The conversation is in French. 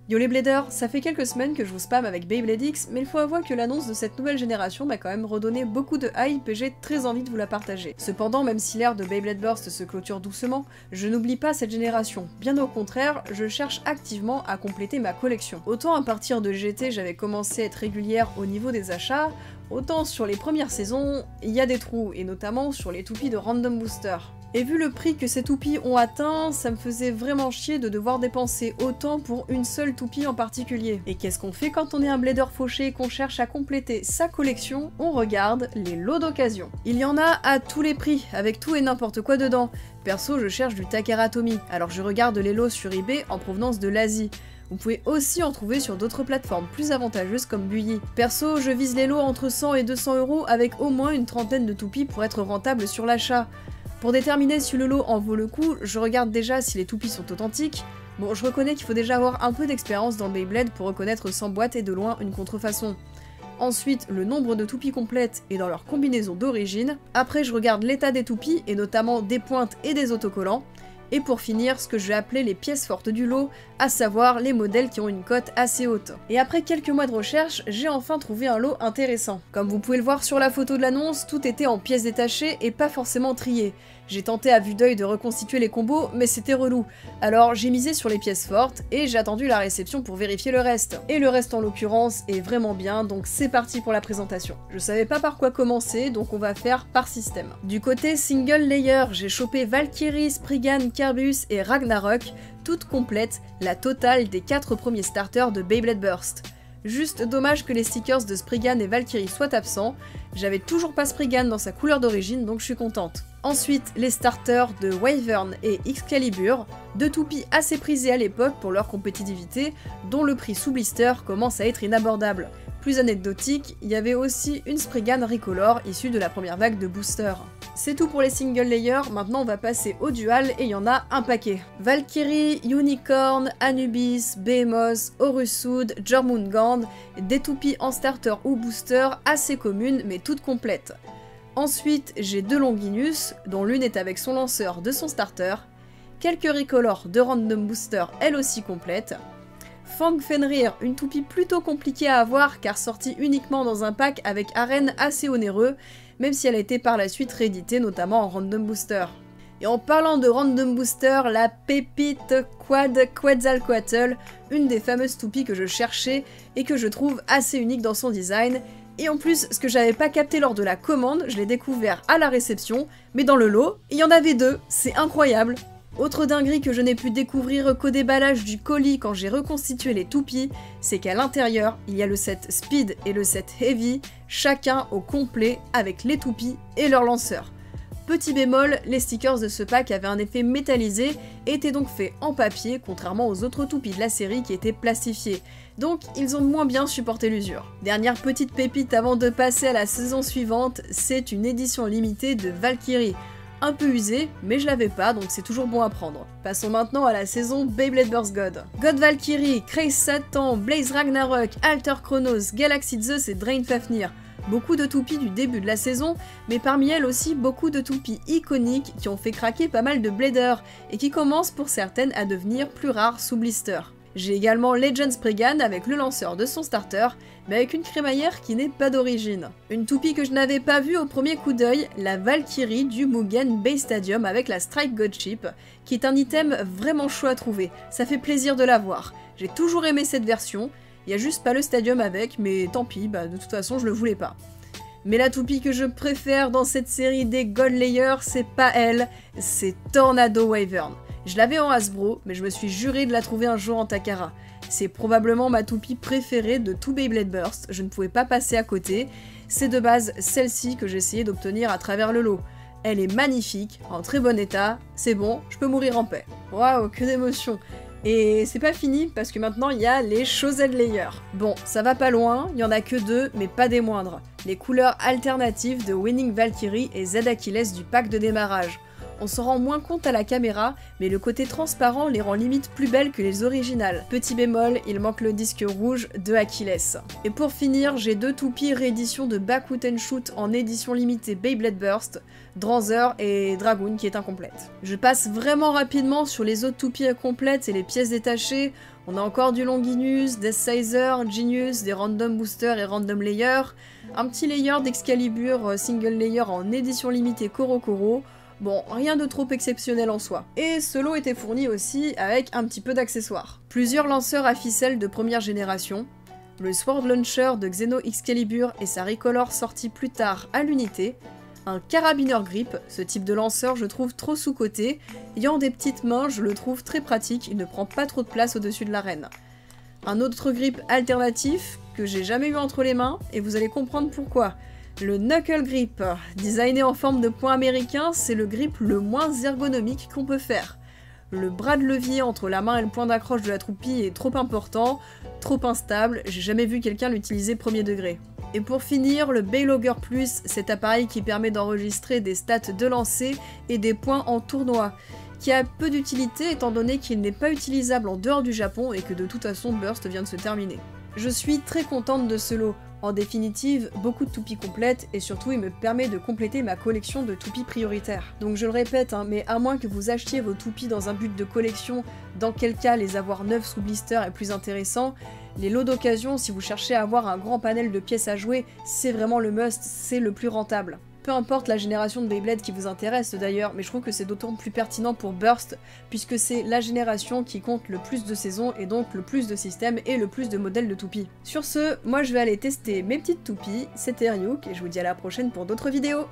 Yo les bladers, ça fait quelques semaines que je vous spamme avec Beyblade X, mais il faut avouer que l'annonce de cette nouvelle génération m'a quand même redonné beaucoup de hype et j'ai très envie de vous la partager. Cependant, même si l'ère de Beyblade Burst se clôture doucement, je n'oublie pas cette génération. Bien au contraire, je cherche activement à compléter ma collection. Autant à partir de GT j'avais commencé à être régulière au niveau des achats, autant sur les premières saisons, il y a des trous, et notamment sur les toupies de Random Booster. Et vu le prix que ces toupies ont atteint, ça me faisait vraiment chier de devoir dépenser autant pour une seule toupie en particulier. Et qu'est-ce qu'on fait quand on est un blader fauché et qu'on cherche à compléter sa collection? On regarde les lots d'occasion. Il y en a à tous les prix, avec tout et n'importe quoi dedans. Perso, je cherche du Takara Tomy, alors je regarde les lots sur eBay en provenance de l'Asie. Vous pouvez aussi en trouver sur d'autres plateformes plus avantageuses comme Bully. Perso, je vise les lots entre 100 et 200 € avec au moins une trentaine de toupies pour être rentable sur l'achat. Pour déterminer si le lot en vaut le coup, je regarde déjà si les toupies sont authentiques. Bon, je reconnais qu'il faut déjà avoir un peu d'expérience dans Beyblade pour reconnaître sans boîte et de loin une contrefaçon. Ensuite, le nombre de toupies complètes et dans leur combinaison d'origine. Après, je regarde l'état des toupies, et notamment des pointes et des autocollants. Et pour finir, ce que je vais appeler les pièces fortes du lot, à savoir les modèles qui ont une cote assez haute. Et après quelques mois de recherche, j'ai enfin trouvé un lot intéressant. Comme vous pouvez le voir sur la photo de l'annonce, tout était en pièces détachées et pas forcément triées. J'ai tenté à vue d'œil de reconstituer les combos, mais c'était relou. Alors j'ai misé sur les pièces fortes et j'ai attendu la réception pour vérifier le reste. Et le reste en l'occurrence est vraiment bien, donc c'est parti pour la présentation. Je savais pas par quoi commencer, donc on va faire par système. Du côté single layer, j'ai chopé Valkyrie, Spriggan, Kerbus et Ragnarok, toutes complètes, la totale des 4 premiers starters de Beyblade Burst. Juste dommage que les stickers de Spriggan et Valkyrie soient absents, j'avais toujours pas Spriggan dans sa couleur d'origine donc je suis contente. Ensuite, les starters de Wyvern et Excalibur, deux toupies assez prisées à l'époque pour leur compétitivité, dont le prix sous blister commence à être inabordable. Plus anecdotique, il y avait aussi une Spriggan Recolor issue de la première vague de Booster. C'est tout pour les single layers, maintenant on va passer au dual et il y en a un paquet. Valkyrie, Unicorn, Anubis, Behemoth, Horusud, Jormungand, des toupies en starter ou booster assez communes mais toutes complètes. Ensuite, j'ai deux Longinus, dont l'une est avec son lanceur de son starter, quelques Recolor de Random Booster, elle aussi complète, Fang Fenrir, une toupie plutôt compliquée à avoir car sortie uniquement dans un pack avec arène assez onéreux, même si elle a été par la suite rééditée notamment en Random Booster. Et en parlant de Random Booster, la pépite Quetzalcoatl, une des fameuses toupies que je cherchais et que je trouve assez unique dans son design. Et en plus, ce que j'avais pas capté lors de la commande, je l'ai découvert à la réception, mais dans le lot, il y en avait deux, c'est incroyable. Autre dinguerie que je n'ai pu découvrir qu'au déballage du colis quand j'ai reconstitué les toupies, c'est qu'à l'intérieur, il y a le set Speed et le set Heavy, chacun au complet avec les toupies et leur lanceur. Petit bémol, les stickers de ce pack avaient un effet métallisé et étaient donc faits en papier, contrairement aux autres toupies de la série qui étaient plastifiées. Donc ils ont moins bien supporté l'usure. Dernière petite pépite avant de passer à la saison suivante, c'est une édition limitée de Valkyrie. Un peu usée, mais je l'avais pas, donc c'est toujours bon à prendre. Passons maintenant à la saison Beyblade Burst God. God Valkyrie, Craze Satan, Blaze Ragnarok, Alter Chronos, Galaxy Zeus et Drain Fafnir. Beaucoup de toupies du début de la saison, mais parmi elles aussi beaucoup de toupies iconiques qui ont fait craquer pas mal de bladers et qui commencent pour certaines à devenir plus rares sous blister. J'ai également Legend Spriggan avec le lanceur de son starter, mais avec une crémaillère qui n'est pas d'origine. Une toupie que je n'avais pas vue au premier coup d'œil, la Valkyrie du Mugen Bay Stadium avec la Strike God Ship, qui est un item vraiment chaud à trouver, ça fait plaisir de la voir. J'ai toujours aimé cette version, il y a juste pas le Stadium avec, mais tant pis, de toute façon je le voulais pas. Mais la toupie que je préfère dans cette série des Gold Layers, c'est pas elle, c'est Tornado Wyvern. Je l'avais en Hasbro, mais je me suis juré de la trouver un jour en Takara. C'est probablement ma toupie préférée de tout Beyblade Burst, je ne pouvais pas passer à côté. C'est de base celle-ci que j'ai essayé d'obtenir à travers le lot. Elle est magnifique, en très bon état, c'est bon, je peux mourir en paix. Waouh, que d'émotion! Et c'est pas fini, parce que maintenant il y a les Chosen Layers. Bon, ça va pas loin, il y en a que deux, mais pas des moindres. Les couleurs alternatives de Winning Valkyrie et Z Achilles du pack de démarrage. On s'en rend moins compte à la caméra, mais le côté transparent les rend limite plus belles que les originales. Petit bémol, il manque le disque rouge de Achilles. Et pour finir, j'ai 2 toupies réédition de Bakuten Shoot en édition limitée Beyblade Burst, Dranzer et Dragoon qui est incomplète. Je passe vraiment rapidement sur les autres toupies complètes et les pièces détachées. On a encore du Longinus, Death Sizer, Genius, des Random Boosters et Random Layer, un petit layer d'Excalibur single layer en édition limitée Korokoro. Bon, rien de trop exceptionnel en soi. Et ce lot était fourni aussi avec un petit peu d'accessoires. Plusieurs lanceurs à ficelle de première génération, le Sword Launcher de Xeno Excalibur et sa Recolor sortie plus tard à l'unité, un carabineur grip, ce type de lanceur je trouve trop sous-coté, ayant des petites mains je le trouve très pratique, il ne prend pas trop de place au-dessus de l'arène. Un autre grip alternatif que j'ai jamais eu entre les mains, et vous allez comprendre pourquoi. Le Knuckle Grip, designé en forme de poing américain, c'est le grip le moins ergonomique qu'on peut faire. Le bras de levier entre la main et le point d'accroche de la toupie est trop important, trop instable, j'ai jamais vu quelqu'un l'utiliser premier degré. Et pour finir, le Baylogger Plus, cet appareil qui permet d'enregistrer des stats de lancer et des points en tournoi, qui a peu d'utilité étant donné qu'il n'est pas utilisable en dehors du Japon et que de toute façon Burst vient de se terminer. Je suis très contente de ce lot. En définitive, beaucoup de toupies complètes et surtout il me permet de compléter ma collection de toupies prioritaires. Donc je le répète, mais à moins que vous achetiez vos toupies dans un but de collection, dans quel cas les avoir neufs sous blister est plus intéressant, les lots d'occasion, si vous cherchez à avoir un grand panel de pièces à jouer, c'est vraiment le must, c'est le plus rentable. Peu importe la génération de Beyblade qui vous intéresse d'ailleurs, mais je trouve que c'est d'autant plus pertinent pour Burst, puisque c'est la génération qui compte le plus de saisons et donc le plus de systèmes et le plus de modèles de toupies. Sur ce, moi je vais aller tester mes petites toupies, c'était Ryuk et je vous dis à la prochaine pour d'autres vidéos.